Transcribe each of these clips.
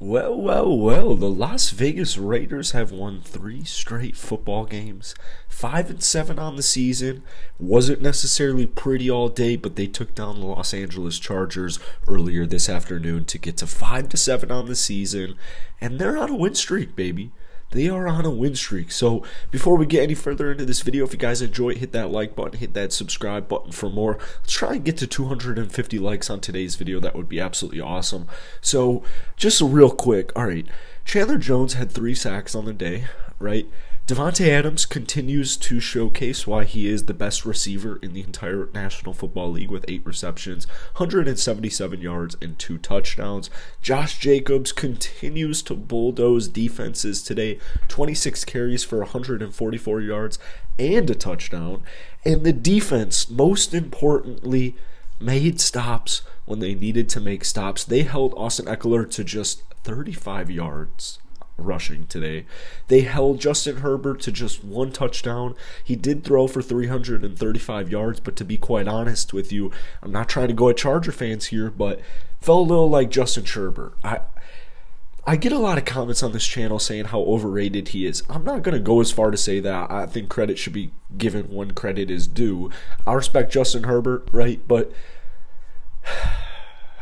Well, the Las Vegas Raiders have won 3 straight football games, 5-7 on the season. Wasn't necessarily pretty all day, but they took down the Los Angeles Chargers earlier this afternoon to get to 5-7 on the season, and they're on a win streak, baby. They are on a win streak. So before we get any further into this video, if you guys enjoy it, hit that like button, hit that subscribe button for more. Let's try and get to 250 likes on today's video. That would be absolutely awesome. So just real quick, all right, Chandler Jones had 3 sacks on the day, right? Devontae Adams continues to showcase why he is the best receiver in the entire National Football League with 8 receptions, 177 yards, and 2 touchdowns. Josh Jacobs continues to bulldoze defenses today, 26 carries for 144 yards and a touchdown. And the defense, most importantly, made stops when they needed to make stops. They held Austin Eckler to just 35 yards. Rushing today. They held Justin Herbert to just 1 touchdown. He did throw for 335 yards, but to be quite honest with you, I'm not trying to go at Charger fans here, but felt a little like Justin Herbert. I get a lot of comments on this channel saying how overrated he is. I'm not going to go as far to say that. I think credit should be given when credit is due. I respect Justin Herbert, right? But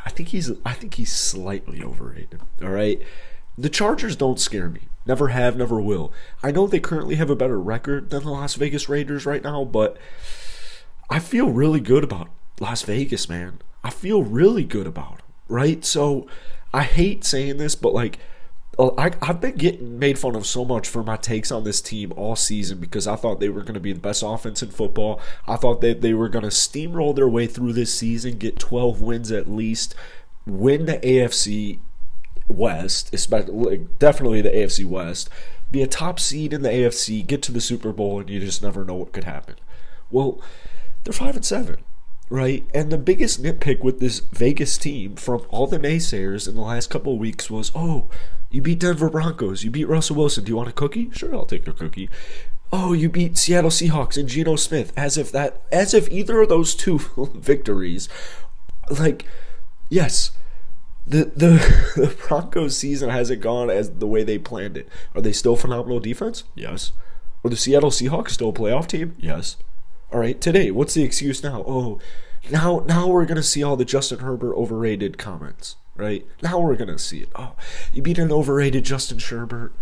I think he's slightly overrated, all right? The Chargers don't scare me. Never have, never will. I know they currently have a better record than the Las Vegas Raiders right now, but I feel really good about Las Vegas, man. I feel really good about them, right? So I hate saying this, but I've been getting made fun of so much for my takes on this team all season because I thought they were going to be the best offense in football. I thought that they were going to steamroll their way through this season, get 12 wins at least, win the AFC West, especially definitely the AFC West, be a top seed in the AFC, get to the Super Bowl, and you just never know what could happen. Well, they're 5-7, right? And the biggest nitpick with this Vegas team from all the naysayers in the last couple of weeks was, oh, you beat Denver Broncos, you beat Russell Wilson, do you want a cookie? Sure, I'll take a cookie. Oh, you beat Seattle Seahawks and Geno Smith, as if either of those 2 victories, yes. The Broncos season hasn't gone as the way they planned it. Are they still phenomenal defense? Yes. Are the Seattle Seahawks still a playoff team? Yes. All right, today, what's the excuse now? Oh, now we're going to see all the Justin Herbert overrated comments, right? Now we're going to see it. Oh, you beat an overrated Justin Herbert.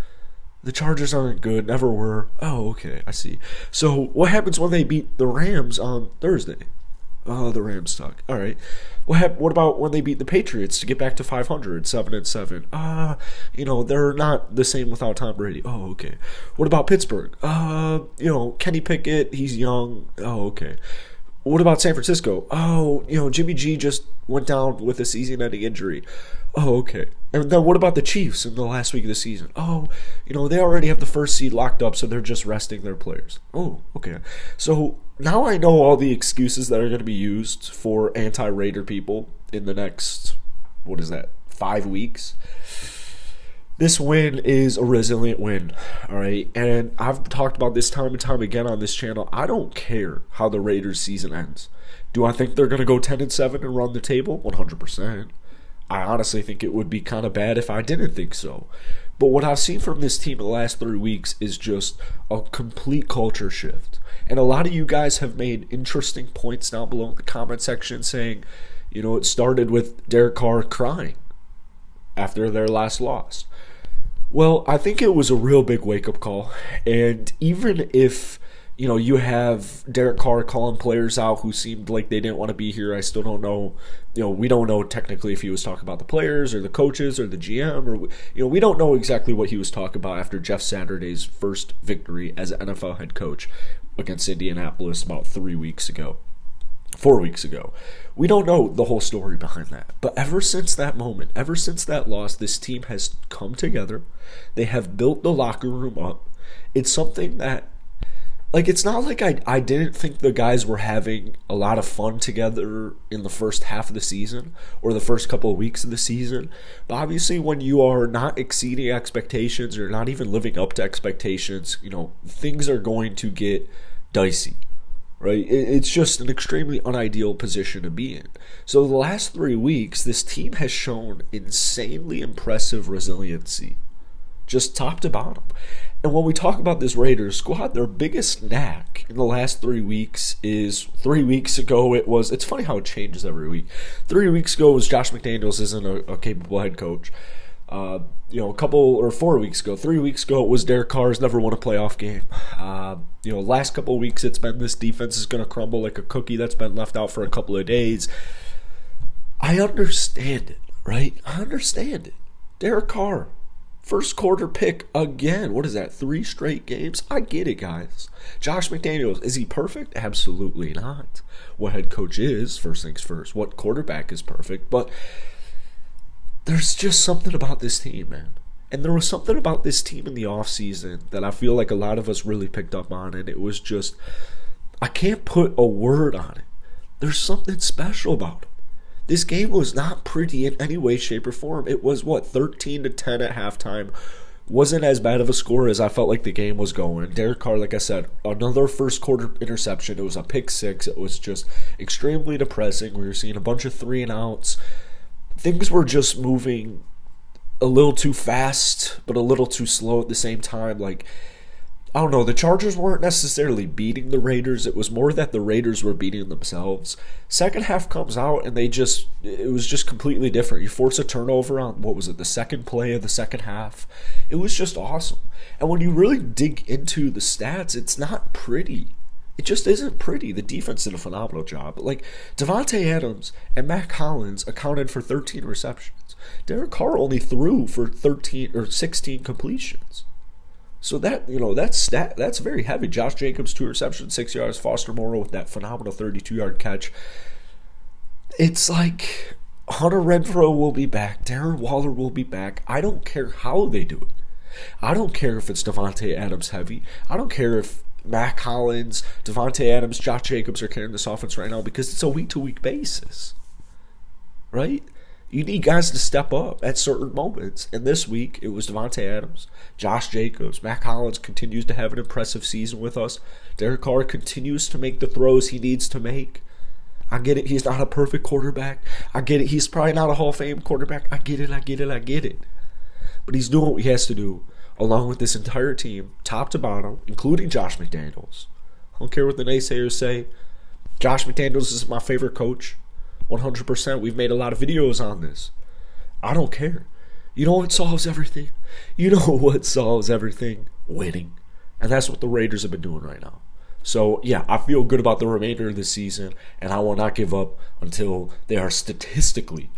The Chargers aren't good, never were. Oh, okay, I see. So what happens when they beat the Rams on Thursday? Oh, the Rams suck. All right. What about when they beat the Patriots to get back to 500, 7-7? They're not the same without Tom Brady. Oh, okay. What about Pittsburgh? Kenny Pickett, he's young. Oh, okay. What about San Francisco? Oh, Jimmy G just went down with a season-ending injury. Oh, okay. And then what about the Chiefs in the last week of the season? Oh, they already have the first seed locked up, so they're just resting their players. Oh, okay. So now I know all the excuses that are going to be used for anti-Raider people in the next, 5 weeks? This win is a resilient win, all right? And I've talked about this time and time again on this channel. I don't care how the Raiders season ends. Do I think they're going to go 10-7 and run the table? 100%. I honestly think it would be kind of bad if I didn't think so. But what I've seen from this team in the last 3 weeks is just a complete culture shift. And a lot of you guys have made interesting points down below in the comment section saying, it started with Derek Carr crying after their last loss. Well, I think it was a real big wake-up call. And even if you have Derek Carr calling players out who seemed like they didn't want to be here, I still don't know. We don't know technically if he was talking about the players or the coaches or the GM, or we don't know exactly what he was talking about after Jeff Saturday's first victory as an NFL head coach against Indianapolis about 4 weeks ago. We don't know the whole story behind that. But ever since that moment, ever since that loss, this team has come together. They have built the locker room up. It's something that, it's not like I didn't think the guys were having a lot of fun together in the first half of the season or the first couple of weeks of the season. But obviously when you are not exceeding expectations or not even living up to expectations, things are going to get dicey. right? It's just an extremely unideal position to be in. So the last 3 weeks, this team has shown insanely impressive resiliency, just top to bottom. And when we talk about this Raiders squad, their biggest knack in the last 3 weeks is 3 weeks ago it's funny how it changes every week. 3 weeks ago was Josh McDaniels isn't a capable head coach. 4 weeks ago, 3 weeks ago, it was Derek Carr's never won a playoff game. Last couple of weeks, it's been this defense is going to crumble like a cookie that's been left out for a couple of days. I understand it, right? I understand it. Derek Carr, first quarter pick again. What is that, 3 straight games? I get it, guys. Josh McDaniels, is he perfect? Absolutely not. What head coach is, first things first. What quarterback is perfect? But there's just something about this team, man. And there was something about this team in the offseason that I feel like a lot of us really picked up on. And it was just, I can't put a word on it. There's something special about them. This game was not pretty in any way, shape, or form. It was, 13-10 at halftime. Wasn't as bad of a score as I felt like the game was going. Derek Carr, like I said, another first quarter interception. It was a pick six. It was just extremely depressing. We were seeing a bunch of 3-and-outs. Things were just moving a little too fast, but a little too slow at the same time. I don't know, the Chargers weren't necessarily beating the Raiders. It was more that the Raiders were beating themselves. Second half comes out, and it was just completely different. You force a turnover on, the second play of the second half. It was just awesome. And when you really dig into the stats, it's not pretty. It just isn't pretty. The defense did a phenomenal job. Davante Adams and Matt Collins accounted for 13 receptions. Derek Carr only threw for 13 or 16 completions. So that's very heavy. Josh Jacobs, 2 receptions, 6 yards. Foster Moreau with that phenomenal 32-yard catch. It's like Hunter Renfrow will be back. Darren Waller will be back. I don't care how they do it. I don't care if it's Davante Adams heavy. I don't care if Matt Collins, Davante Adams, Josh Jacobs are carrying this offense right now, because it's a week-to-week basis, right? You need guys to step up at certain moments. And this week, it was Davante Adams, Josh Jacobs. Matt Collins continues to have an impressive season with us. Derek Carr continues to make the throws he needs to make. I get it. He's not a perfect quarterback. I get it. He's probably not a Hall of Fame quarterback. I get it. But he's doing what he has to do, along with this entire team, top to bottom, including Josh McDaniels. I don't care what the naysayers say. Josh McDaniels is my favorite coach. 100%. We've made a lot of videos on this. I don't care. You know what solves everything? Winning. And that's what the Raiders have been doing right now. So, yeah, I feel good about the remainder of the season, and I will not give up until they are statistically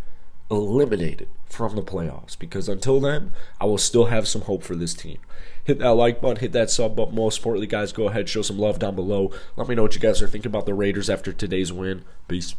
eliminated from the playoffs, because until then, I will still have some hope for this team. Hit that like button, hit that sub button. Most importantly, guys, go ahead, show some love down below. Let me know what you guys are thinking about the Raiders after today's win. Peace.